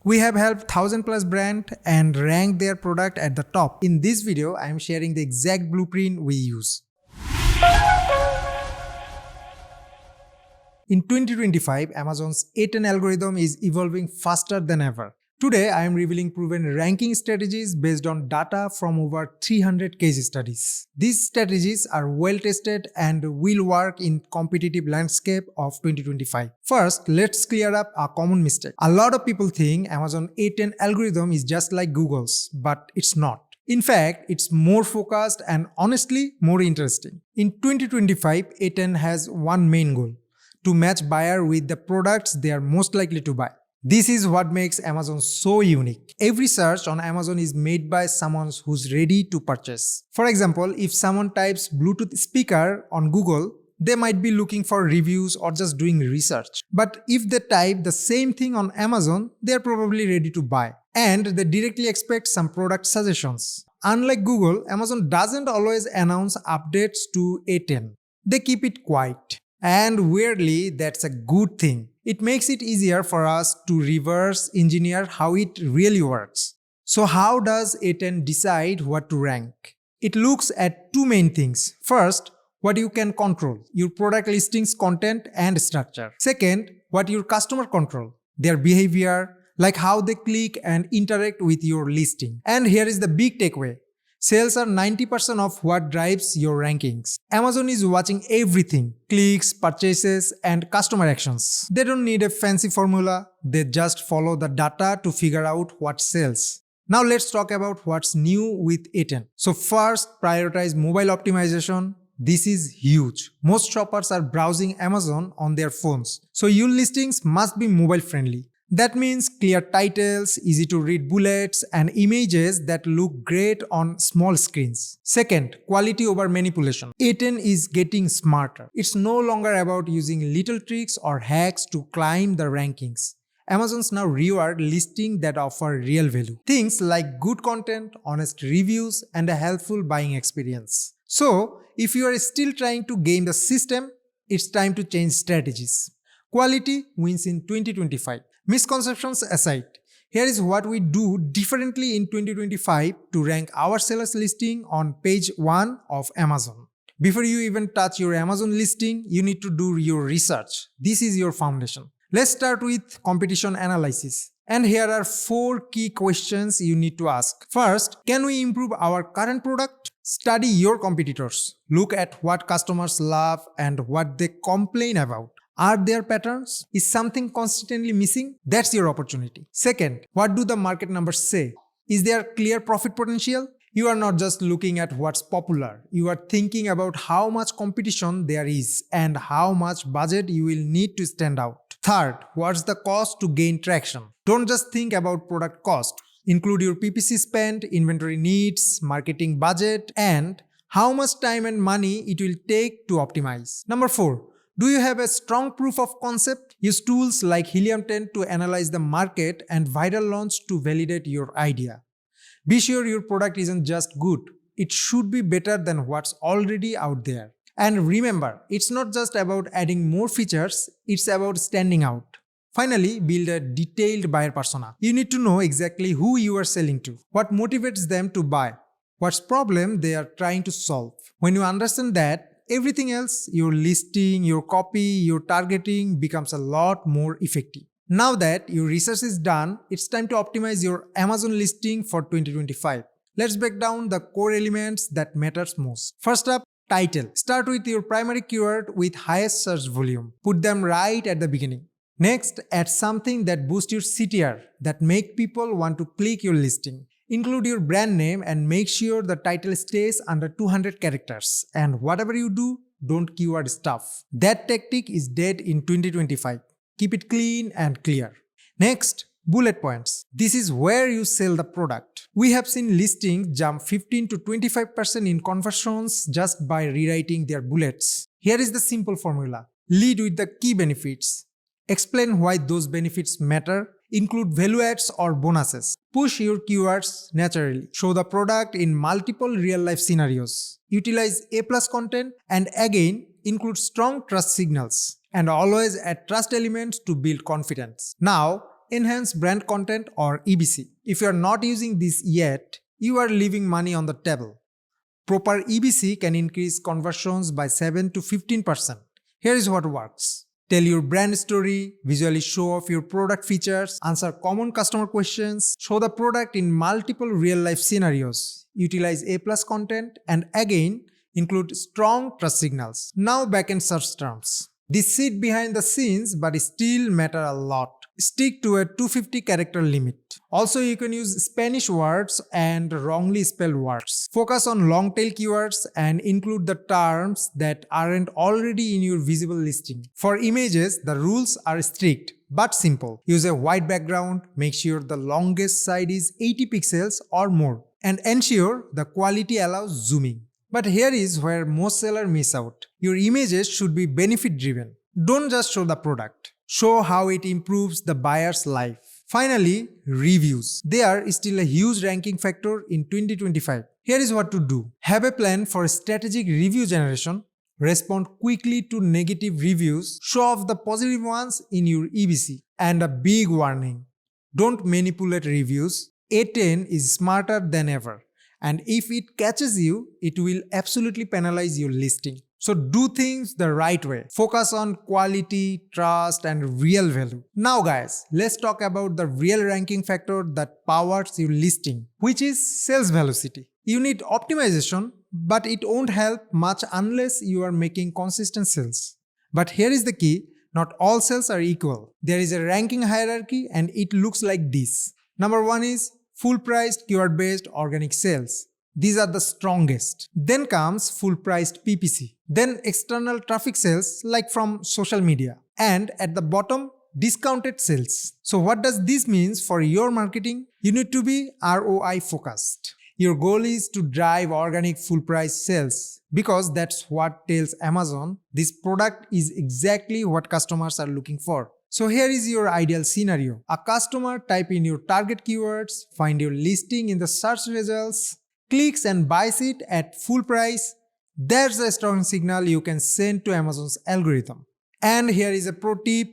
We have helped 1000+ brands and ranked their product at the top. In this video, I am sharing the exact blueprint we use. In 2025, Amazon's A10 algorithm is evolving faster than ever. Today, I am revealing proven ranking strategies based on data from over 300 case studies. These strategies are well tested and will work in competitive landscape of 2025. First, let's clear up a common mistake. A lot of people think Amazon A10 algorithm is just like Google's, but it's not. In fact, it's more focused and honestly more interesting. In 2025, A10 has one main goal: to match buyer with the products they are most likely to buy. This is what makes Amazon so unique. Every search on Amazon is made by someone who's ready to purchase. For example, if someone types Bluetooth speaker on Google, they might be looking for reviews or just doing research. But if they type the same thing on Amazon, they're probably ready to buy. And they directly expect some product suggestions. Unlike Google, Amazon doesn't always announce updates to A10. They keep it quiet. And weirdly, that's a good thing. It makes it easier for us to reverse engineer how it really works. So how does A10 decide what to rank? It looks at two main things. First, what you can control, your product listings content and structure. Second, what your customer control, their behavior, like how they click and interact with your listing. And here is the big takeaway. Sales are 90% of what drives your rankings. Amazon is watching everything: clicks, purchases, and customer actions. They don't need a fancy formula, they just follow the data to figure out what sells. Now let's talk about what's new with A10. So first, prioritize mobile optimization. This is huge. Most shoppers are browsing Amazon on their phones, so your listings must be mobile friendly. That means clear titles, easy to read bullets, and images that look great on small screens. Second, quality over manipulation. A10 is getting smarter. It's no longer about using little tricks or hacks to climb the rankings. Amazon's now reward listings that offer real value. Things like good content, honest reviews, and a helpful buying experience. So, if you are still trying to game the system, it's time to change strategies. Quality wins in 2025. Misconceptions aside, here is what we do differently in 2025 to rank our sellers listing on page 1 of Amazon. Before you even touch your Amazon listing, you need to do your research. This is your foundation. Let's start with competition analysis. And here are 4 key questions you need to ask. First, can we improve our current product? Study your competitors. Look at what customers love and what they complain about. Are there patterns? Is something constantly missing? That's your opportunity. Second, what do the market numbers say? Is there clear profit potential? You are not just looking at what's popular. You are thinking about how much competition there is and how much budget you will need to stand out. Third, what's the cost to gain traction? Don't just think about product cost. Include your PPC spend, inventory needs, marketing budget, and how much time and money it will take to optimize. Number 4. Do you have a strong proof of concept? Use tools like Helium 10 to analyze the market and Viral Launch to validate your idea. Be sure your product isn't just good. It should be better than what's already out there. And remember, it's not just about adding more features, it's about standing out. Finally, build a detailed buyer persona. You need to know exactly who you are selling to, what motivates them to buy, what's problem they are trying to solve. When you understand that, everything else, your listing, your copy, your targeting becomes a lot more effective. Now that your research is done, it's time to optimize your Amazon listing for 2025. Let's break down the core elements that matters most. First up, title. Start with your primary keyword with highest search volume. Put them right at the beginning. Next, add something that boosts your CTR, that make people want to click your listing. Include your brand name and make sure the title stays under 200 characters. And whatever you do, don't keyword stuff. That tactic is dead in 2025. Keep it clean and clear. Next, bullet points. This is where you sell the product. We have seen listings jump 15 to 25% in conversions just by rewriting their bullets. Here is the simple formula. Lead with the key benefits. Explain why those benefits matter. Include value adds or bonuses. Push your keywords naturally. Show the product in multiple real-life scenarios. Utilize A+ content and again include strong trust signals. And always add trust elements to build confidence. Now, enhanced brand content or EBC. If you are not using this yet, you are leaving money on the table. Proper EBC can increase conversions by 7 to 15%. Here is what works. Tell your brand story, visually show off your product features, answer common customer questions, show the product in multiple real-life scenarios, utilize A+ content, and again, include strong trust signals. Now backend search terms. These sit behind the scenes but still matter a lot. Stick to a 250 character limit. Also, you can use Spanish words and wrongly spelled words. Focus on long tail keywords and include the terms that aren't already in your visible listing. For images, the rules are strict but simple. Use a white background, make sure the longest side is 80 pixels or more, and ensure the quality allows zooming. But here is where most sellers miss out. Your images should be benefit driven. Don't just show the product. Show how it improves the buyer's life. Finally, reviews. They are still a huge ranking factor in 2025. Here is what to do. Have a plan for strategic review generation. Respond quickly to negative reviews. Show off the positive ones in your EBC. And a big warning. Don't manipulate reviews. A10 is smarter than ever. And if it catches you, it will absolutely penalize your listing. So do things the right way. Focus on quality, trust, and real value. Now guys, let's talk about the real ranking factor that powers your listing, which is sales velocity. You need optimization, but it won't help much unless you are making consistent sales. But here is the key, not all sales are equal. There is a ranking hierarchy and it looks like this. Number 1 is full-priced keyword-based organic sales. These are the strongest. Then comes full-priced PPC. Then external traffic sales like from social media. And at the bottom, discounted sales. So what does this mean for your marketing? You need to be ROI focused. Your goal is to drive organic full-price sales because that's what tells Amazon this product is exactly what customers are looking for. So here is your ideal scenario. A customer type in your target keywords, find your listing in the search results, clicks and buys it at full price. There's a strong signal you can send to Amazon's algorithm. And here is a pro tip,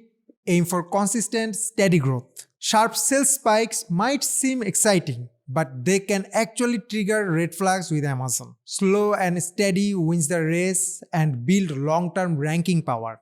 aim for consistent, steady growth. Sharp sales spikes might seem exciting, but they can actually trigger red flags with Amazon. Slow and steady wins the race and build long-term ranking power.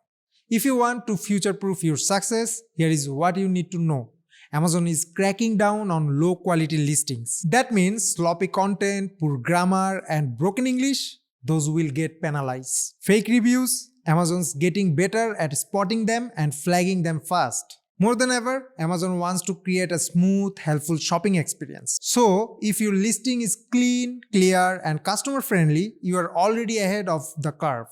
If you want to future-proof your success, here is what you need to know. Amazon is cracking down on low-quality listings. That means sloppy content, poor grammar, and broken English, those will get penalized. Fake reviews, Amazon's getting better at spotting them and flagging them fast. More than ever, Amazon wants to create a smooth, helpful shopping experience. So, if your listing is clean, clear, and customer-friendly, you are already ahead of the curve.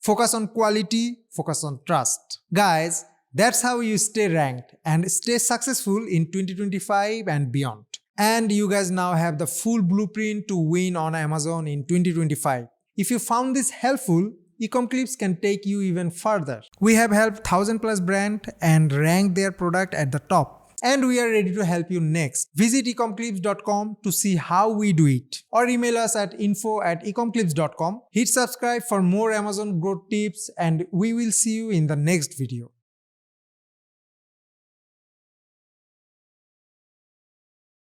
Focus on quality, focus on trust. Guys, that's how you stay ranked and stay successful in 2025 and beyond. And you guys now have the full blueprint to win on Amazon in 2025. If you found this helpful, Ecomclips can take you even further. We have helped 1000+ brands and ranked their product at the top. And we are ready to help you next. Visit ecomclips.com to see how we do it. Or email us at info@ecomclips.com. Hit subscribe for more Amazon growth tips and we will see you in the next video.